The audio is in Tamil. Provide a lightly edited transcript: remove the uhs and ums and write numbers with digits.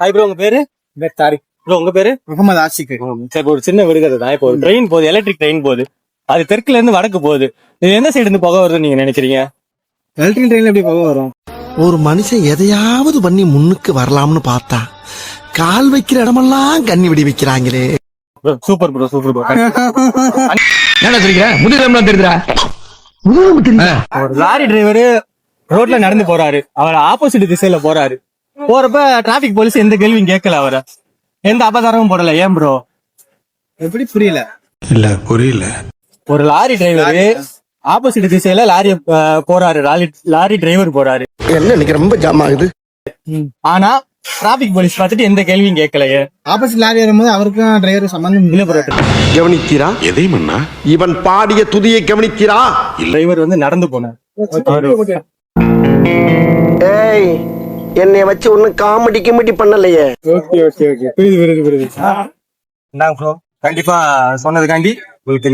ஹாய் ப்ரோ, உங்க பேரு? தாரிக். ப்ரோ உங்க பேரு? முகமது ஆஷிக். சரி, ஒரு சின்ன விடுகதை தான். இப்போ ஒரு ட்ரெயின் போகுது, எலக்ட்ரிக் ட்ரெயின் போகுது. அது தெற்குல இருந்து வடக்கு போகுது. இது எந்த சைடு இருந்து புகை வருதுன்னு நீங்க நினைக்கிறீங்க? எலக்ட்ரிக் ட்ரெயின்ல எப்படி போக வரும்? ஒரு மனுஷன் எதையாவது பண்ணி முன்னுக்கு வரலாம்னு பார்த்தா கால் வைக்கிற இடமெல்லாம் கண்ணி விடி வைக்கிறாங்களே. Bro super bro, super bro. என்ன சொல்றீங்க? முதுகெலும்புலாம் தெரியுதுடா. ஒரு லாரி டிரைவர் ரோட்ல நடந்து போறாரு. அவர் ஆப்போசிட் திசையில போறாரு. போறப்ப டிராபிக் போலீஸ் எந்த கேள்வியும் கேட்கல, அவரை எந்த அபதாரமும் போடல. ஏன் ப்ரோ? எப்படி புரியல? இல்ல புரியல. ஒரு லாரி டிரைவர் ஆப்போசிட் திசையில போறாரு. லாரி டிரைவர் போறாரு. என்ன இன்னைக்கு ரொம்ப ஜாம் ஆகுது. ஆனா டிராபிக் போலீஸ் பார்த்துட்டு எந்த கேள்வியும் கேட்கலையே. ஆப்போசிட் லாரி வரும்போது அவருக்கும் டிரைவர் சம்பந்தம் இல்ல ப்ரோ. கவனித்தீரா? எதை மன்னா? இவன் பாடிய துதியை கவனித்தீரா? டிரைவர் வந்து நடந்து போனார். ஏய், என்னைய வச்சு ஒன்னும் காமெடி கிமெடி பண்ணலையே. ஓகே ஓகே ஓகே, புரியுது புரியுது புரியுது. இந்தாங்க ப்ரோ, கண்டிப்பா சொன்னதுக்காண்டி உங்களுக்கு